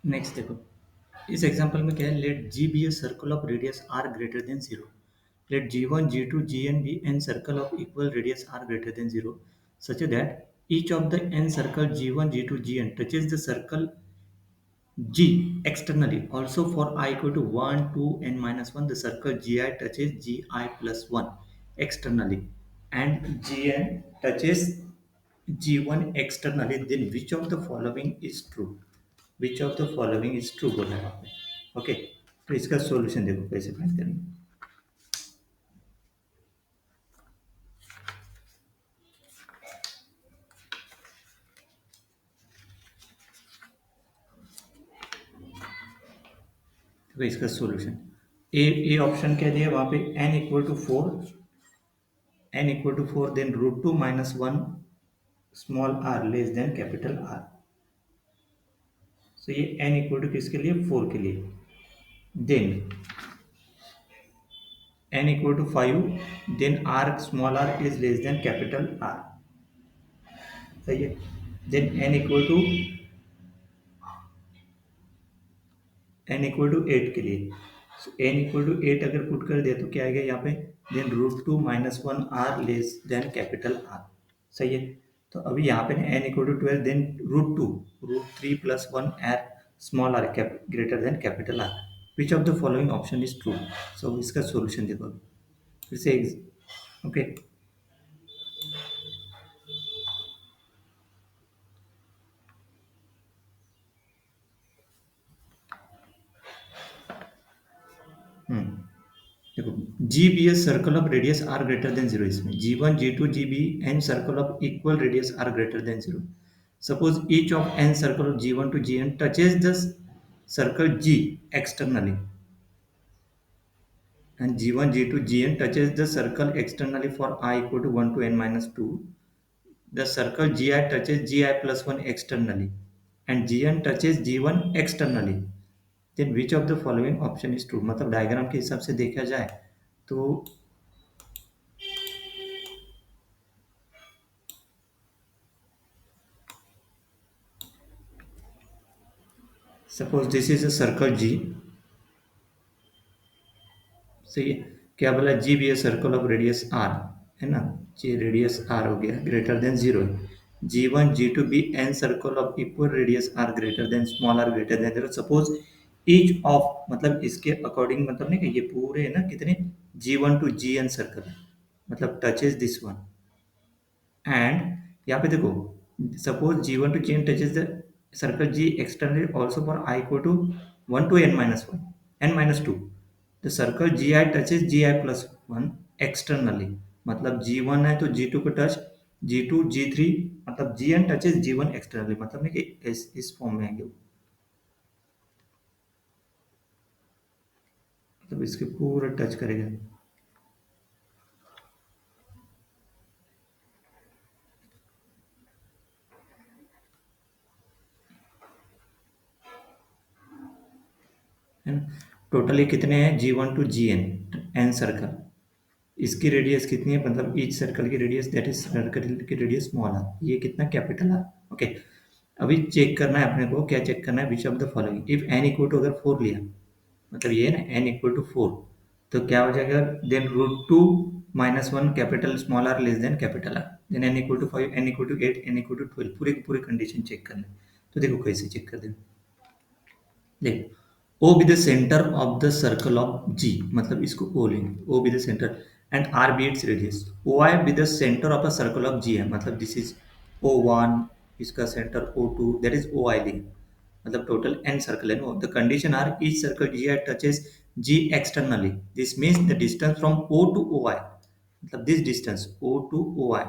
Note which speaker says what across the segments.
Speaker 1: Next देखो, इस example में क्या है, let G be a circle of radius R greater than zero, let G one G two G n be N circle of equal radius R greater than zero, such that each of the n circle g1 g2 gn touches the circle G externally. Also for I equal to 1, 2, n minus 1, the circle Gi touches Gi plus 1 externally and Gn touches G1 externally. Then which of the following is true? Which of the following is true बोला है वहाँ पे. Okay, तो इसका solution देखो कैसे find करेंगे. तो इसका सॉल्यूशन ए ऑप्शन क्या दिया वहाँ पे, n equal to 4, n equal to 4, then root 2 minus 1 small r less than capital R. So ये n इक्वल टू किसके लिए, 4 के लिए. Then n equal to 5, then r small r is less than capital R. सही है. Then n equal to 8 के लिए. सो n equal to 8 अगर पुट कर दिया तो क्या आएगा यहाँ पे, then root 2 minus 1 r less than capital R. सही है. तो अभी यहाँ पे n equal to 12, then root 3 plus 1 r small r greater than capital R. Which of the following option is true. So इसका सॉल्यूशन देखो फिर से. ओके, देखो G B S circle of radius R greater than zero, इसमें G one G two G B N circle of equal radius R greater than zero. Suppose each of n circle of G one to G n touches the circle G externally and g1 g2 gn touches the circle externally for I equal to 1 to n minus 2. The circle gi touches gi plus 1 externally and gn touches g1 externally. Then which of the following option is true. मतलब diagram के हिसाब से देखा जाए तो suppose this is a circle जी. सही है. क्या बोला, जी भी है सर्कल ऑफ रेडियस आर, है ना. जी रेडियस आर हो गया greater than zero. G one G two be N circle of equal radius R greater than small R greater than zero. Suppose each of, मतलब इसके अकॉर्डिंग, मतलब नहीं कि ये पूरे है ना कितने, G one to G n circle, मतलब टचेज दिस वन. एंड यहाँ पे देखो, suppose G one to G n touches the circle G externally also for I equal to 1 to n minus 2. The circle GI touches GI plus 1 externally. मतलब G1 है तो G2 को touch, G2 G3, मतलब GN touches G1 externally. मतलब नहीं कि इस form में आएंगे वो. मतलब इसके पूरा टच करेगा. है ना. टोटली कितने हैं, G1 to GN n circle. इसकी रेडियस कितनी है, मतलब ईच सर्कल की रेडियस, दैट इज सर्कल की रेडियस स्मॉल आर. ये कितना, कैपिटल आर. ओके, अभी चेक करना है अपने को, क्या चेक करना है, which of the following. If n equal to अगर 4 लिया, मतलब ये है ना, n इक्वल टू 4, तो क्या हो जाएगा, then root 2 minus 1 capital small R less than capital R. Then n equal to 5, n equal to 8, n equal to 12, पूरे की पूरी कंडीशन चेक करना है. तो देखो कैसे चेक कर दें. देखो, O be the center of the circle of G, मतलब इसको O लेंगे, O be the center and R be its radius. OI be the center of a circle of G है, मतलब this is O1, इसका center O2, that is OI लेंगे. मतलब total n circle है ना. The condition are each circle G I touches G externally. This means the distance from O to OI, मतलब this distance O to OI,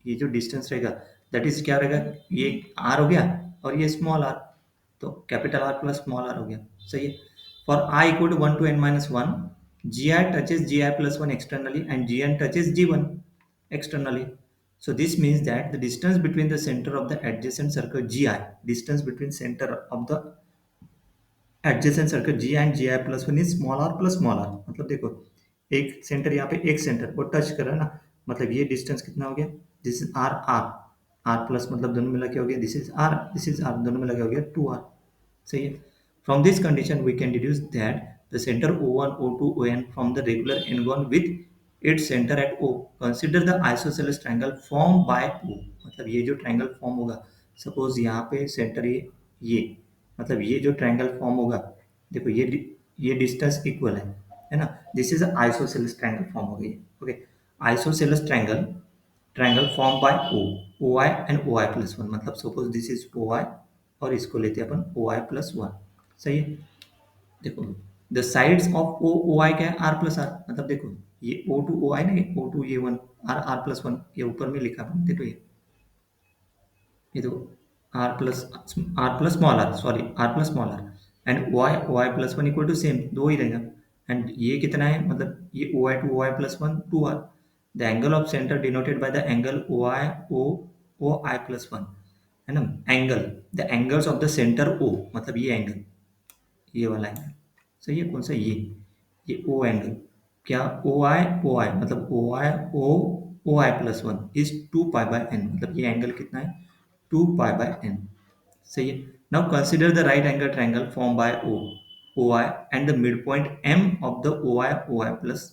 Speaker 1: ये जो distance रहेगा that is क्या रहेगा, ये r हो गया और ये स्मॉल r, तो capital R plus small r हो गया. सही है. For I equal to 1 to n minus 1, G I touches G I plus 1 externally and G n touches G1 externally. So this means that the distance between the center of the adjacent circle GI, distance between center of the adjacent circle G and GI plus 1 is small r plus small r. मतलब देखो, एक centre यहाँ पे, एक centre को touch कर रहा है ना, मतलब ये डिस्टेंस कितना हो गया, this is R R, R plus मतलब दोनों मिला के हो गया, this is R, this is R, दोनों मिला के हो गया 2r. सही है. From this condition, we can deduce that the center O1, O2, On from the regular n-gon with its center at O. Consider the isosceles triangle formed by O. मतलब ये जो ट्रायंगल फॉर्म होगा, suppose यहाँ पे centre ये मतलब ये जो ट्रायंगल फॉर्म होगा, देखो ये डिस्टेंस इक्वल है ना. This is isosceles triangle form हो गई. Okay, isosceles triangle form by O, O I and O I plus one. मतलब suppose this is O I और इसको लेते हैं अपन ओ आई प्लस वन. सही है. देखो the sides of O O आई क्या है, आर प्लस आर. मतलब देखो ये ओ टू ओ आई ना, ओ टू ये one, R R plus one, ये ऊपर में लिखा अपन. देखो ये देखो R plus small R, sorry R plus small R and O I plus one equal to same, दो ही रहेगा. एंड ये कितना है, मतलब ये O I plus one two R. The angle of center denoted by the angle O I plus one, है ना. Angle, the angles of the centre O, मतलब ये एंगल, ये वाला एंगल. सही है. कौन सा, ये ओ एंगल. क्या, ओ आई मतलब O I plus one is two pi by N. मतलब ये एंगल कितना है, टू पाई बाय एन. सही है. Now consider the right angle triangle form by O I and the mid point M of the O I plus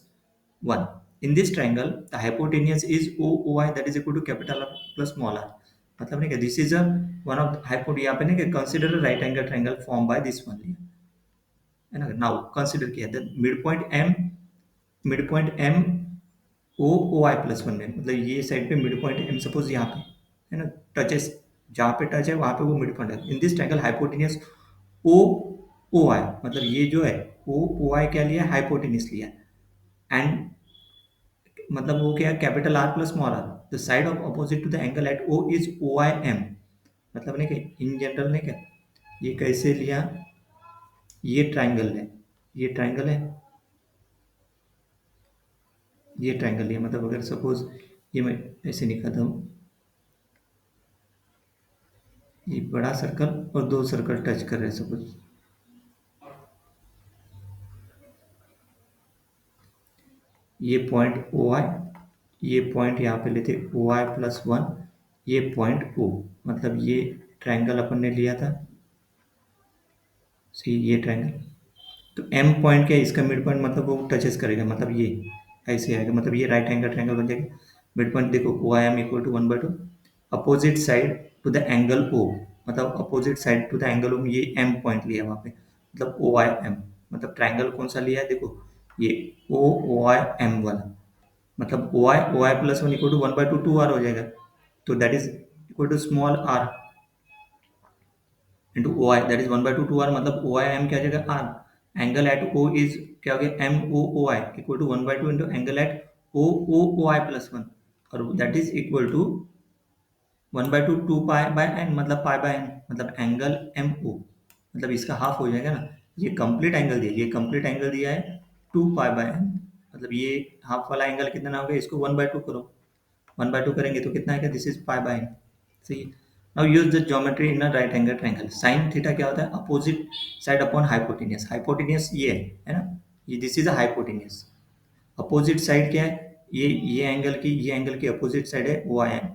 Speaker 1: one. In this triangle, the hypotenuse is OOI that is equal to capital R plus small r. मतलब नहीं क्या, this is a one of hypo, यहाँ पे नहीं क्या, consider a right angle triangle formed by this one, है ना. Now consider किया the mid point M O I plus one में, मतलब ये साइड पे मिड पॉइंट एम सपोज यहाँ पे, है ना, टचेस, जहाँ पे टच है वहाँ पे वो मिड पॉइंट है. In this triangle hypotenuse O O I, मतलब ये जो है ओ आई क्या लिया, हाइपोटेनियस लिया. एंड मतलब वो क्या है, capital R plus small R. The side of opposite to the angle at O is O I M. मतलब नहीं क्या, इन जनरल ने क्या, ये कैसे लिया, ये ट्राइंगल है, ये ट्राइंगल है, ये ट्राइंगल है. मतलब अगर सपोज ये मैं ऐसे निकालता हूँ, ये बड़ा सर्कल और दो सर्कल टच कर रहे हैं सपोज, ये पॉइंट ओ आई, ये पॉइंट यहाँ पे लेते ओ आई प्लस वन, ये पॉइंट ओ, मतलब ये ट्राइंगल अपन ने लिया था. सी ये ट्राइंगल, तो एम पॉइंट क्या है, इसका मिड पॉइंट मतलब वो टचेस करेगा, मतलब ये ऐसे आएगा, मतलब ये राइट एंगल ट्रायंगल बन जाएगा. मिड पॉइंट देखो O I M equal to one by two opposite side to the angle O, मतलब opposite side to the angle O, ये एम पॉइंट लिया वहाँ पे, मतलब ओ आई एम. मतलब ट्राइंगल कौन सा लिया है, देखो ये ओ आई एम वाला. मतलब O I plus one equal to one by two R हो जाएगा. तो that is equal to small R into O I, that is one by two R. मतलब ओ आई एम क्या आ जाएगा, R. Angle at O is क्या हो गया, M O I equal to one by two into angle at O I plus one, और that is equal to one by to pi by N, मतलब पाई by N, मतलब angle M O, मतलब इसका half हो जाएगा ना. ये complete angle दिया, ये कंप्लीट एंगल दिया है टू पाई बाय एन, मतलब ये हाफ वाला एंगल कितना हो गया, इसको वन बाई टू करो, वन बाय टू करेंगे तो कितना आएगा, this is pi by N. सही है. Now use the geometry in a right angle triangle. Sine theta क्या होता है, opposite side upon hypotenuse. Hypotenuse ये है ना, ये this is a hypotenuse. Opposite side क्या है, ये एंगल की अपोजिट साइड है O I M.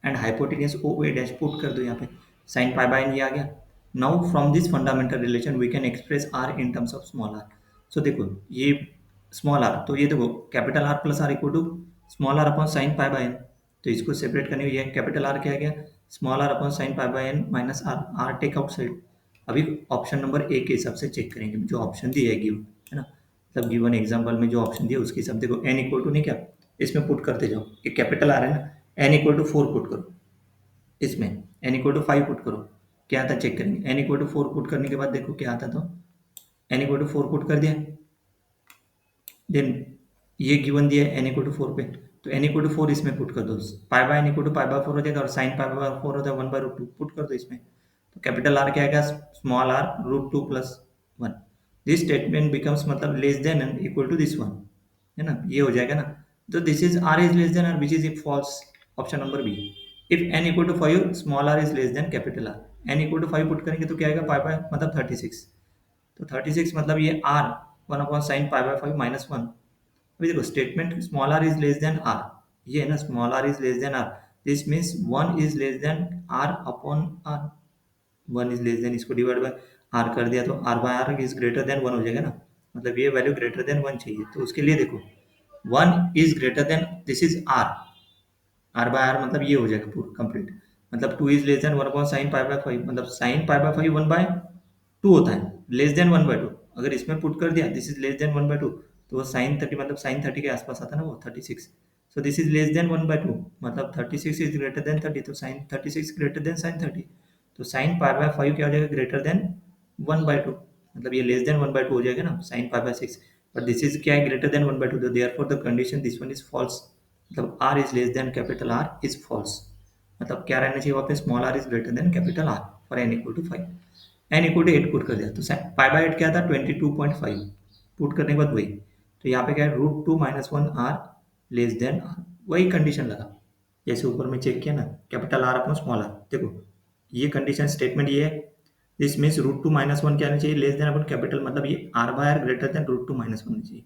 Speaker 1: And hypotenuse O A dash put कर दो यहाँ पे, साइन पाई बाय ये आ गया. Now from this fundamental relation we can express R in terms of small R. So देखो ये स्मॉल आर, तो ये देखो capital R plus R equal to small R upon sine pi by N. तो इसको सेपरेट करने ये capital R क्या आ गया, small R upon sine pi by n minus R, R take out side. अभी ऑप्शन नंबर ए के हिसाब से चेक करेंगे, जो ऑप्शन दिया है गिवन, है ना. मतलब गिवन एग्जाम्पल में जो ऑप्शन दिया उसके हिसाब, देखो एन इक्वल टू नहीं क्या, इसमें पुट करते जाओ, ये कैपिटल आर है ना, n equal to four put करो, इसमें n equal to five put करो, क्या आता चेक करेंगे. N equal to four put करने के बाद देखो क्या आता, तो N equal to four put कर दिया. देन ये गिवन दिया है एन इक्वल टू फोर पे, तो एन इक्वल टू फोर इसमें पुट कर दो, pi by N equal to pi by four हो जाएगा, और साइन पाई बाय फोर हो जाएगा one by root two, put कर दो इसमें. तो कैपिटल आर क्या आएगा, small R root two plus one. This statement becomes मतलब less than and equal to this one, है ना, ये हो जाएगा ना. तो this is R is less than R which is if false, option number B. If n equal to five small R is less than capital R. N equal to five put करेंगे तो क्या आएगा, pi by मतलब 36. तो 36 मतलब ये R one upon sine pi by five minus one. अभी देखो statement small R is less than R, ये है ना, small R is less than R, this means one is less than R upon R. One is less than, इसको divide by R कर दिया तो R by R is greater than one हो जाएगा ना, मतलब ये वैल्यू ग्रेटर देन वन चाहिए, तो उसके लिए देखो one is greater than this is R, R by R मतलब ये हो जाएगा पूरा कंप्लीट, मतलब two is less than one upon sine pi by five, मतलब sine pi by five one by two होता है, less than one by two, अगर इसमें पुट कर दिया this is less than one by two, तो वो साइन थर्टी मतलब साइन थर्टी के आसपास आता है ना वो 36, सो this is less than one by two, मतलब 36 इज ग्रेटर देन 30, तो साइन 36 ग्रेटर देन साइन 30, तो साइन पाई बाय फाइव क्या हो जाएगा greater than one by two, मतलब ये less than one by two हो जाएगा ना sine pi by six, but this is क्या है greater than one by two, तो therefore the condition this one is false, मतलब R is less than capital R is false, मतलब क्या रहना चाहिए वहाँ पे small R is greater than capital R for N equal to five, N equal to eight put कर दिया, तो पाई बाय एट क्या था 22.5, पुट करने के बाद वही, तो यहाँ पे क्या है root two minus one R less than R, वही कंडीशन लगा जैसे ऊपर में चेक किया ना, capital R upon small R, देखो ये कंडीशन स्टेटमेंट ये है, this means root two minus one क्या आना चाहिए लेस देन अपन कैपिटल, मतलब ये R by R greater than root two minus one चाहिए,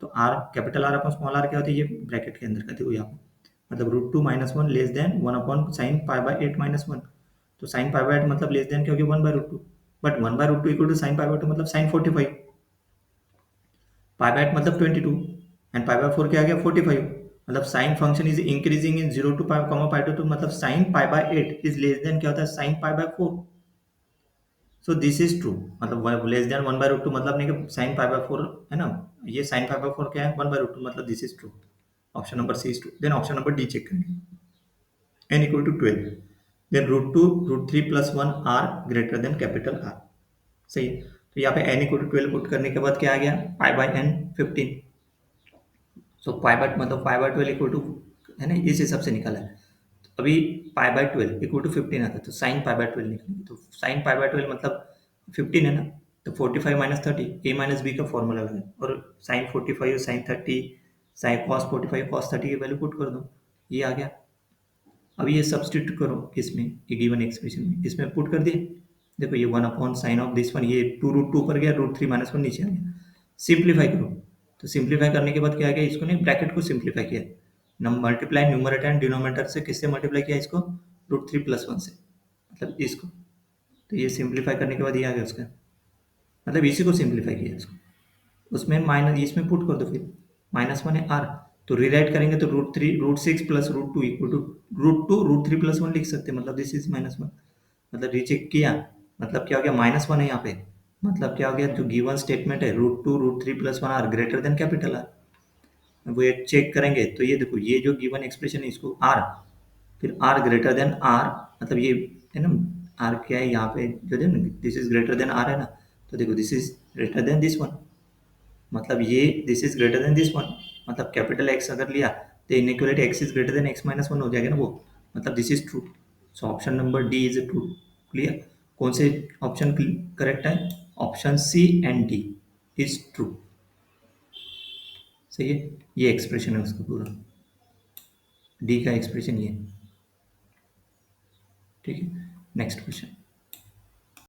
Speaker 1: तो R capital R upon small R क्या होती है ये ब्रैकेट के अंदर का देखो यहाँ पे, मतलब root two minus one less than one upon sine pi by eight minus one, तो साइन पाई बाय एट मतलब लेस देन क्या हो गया one by root two, but one by root two equal to sine pi by two मतलब sine 45, pi by eight मतलब 22 and pi by four क्या आ गया 45, मतलब sine function is increasing in zero to pi comma pi two मतलब sine pi by eight is less than क्या होता है sine pi by four, so this is true, मतलब less than one by root two मतलब नहीं कि sign pi by four है ना, ये साइन पाई बाय फोर क्या है वन बाय रूट टू, मतलब this is true, option number C is true, then option number D check करेंगे, n equal to 12, then root 2 root 3 plus 1 r greater than capital R, सही है, तो यहाँ पे n equal to 12 put करने के बाद क्या आ गया pi by n 15, so pi by मतलब पाई बाय 12 इक्वल टू है ना इस हिसाब से निकाला है, तो अभी पाई बाय 12 इक्वल टू 15 आता है, तो साइन पाई बाय 12 निकलेंगे, तो साइन पाई बाय 12 मतलब 15 है ना, तो 45 माइनस 30 ए माइनस बी का फॉर्मूला लगा और साइन 45 और साइन 30 साइन कॉस 45 कॉस 30 की वैल्यू पुट कर दो, ये आ गया, अब ये सब्सटीट्यूट करो इसमें ये गिवन एक्सप्रेशन में, इसमें पुट कर दिए, देखो ये one upon sign of this one, ये टू रूट टू ऊपर गया रूट थ्री माइनस वन नीचे आ गया, सिंप्लीफाई करो, तो सिंप्लीफाई करने के बाद क्या आ गया इसको नहीं ब्रैकेट को सिंप्लीफाई किया, नम मल्टीप्लाई न्यूमरेटर एंड डिनोमिनेटर से किससे मल्टीप्लाई किया इसको रूट थ्री प्लस वन से, मतलब इसको, तो ये सिंप्लीफाई करने के बाद ये आ गया उसका, मतलब इसी को सिंप्लीफाई किया इसको, उसमें माइनस इसमें पुट कर दो फिर माइनस वन है आर, तो रिराइट करेंगे तो root three root six plus root two equal to root two root three plus one लिख सकते हैं, मतलब दिस इज माइनस वन, मतलब रीचेक किया, मतलब क्या हो गया माइनस वन है यहाँ पे, मतलब क्या हो गया जो गिवन स्टेटमेंट है root two root three plus one r greater than capital R, वो ये चेक करेंगे तो ये देखो ये जो गिवन एक्सप्रेशन है इसको आर, फिर आर ग्रेटर देन आर, मतलब ये है ना आर क्या है यहाँ पे जो है ना this is greater than r है ना, तो देखो this is greater than this one, मतलब ये this is greater than this one, मतलब कैपिटल एक्स अगर लिया तो inequality x is greater than x minus one हो जाएगा ना वो, मतलब this is true, so option number D is true, clear, कौन से ऑप्शन करेक्ट है option C and D is true, सही है, ये एक्सप्रेशन है उसका पूरा, डी का एक्सप्रेशन ये, ठीक है, नेक्स्ट क्वेश्चन,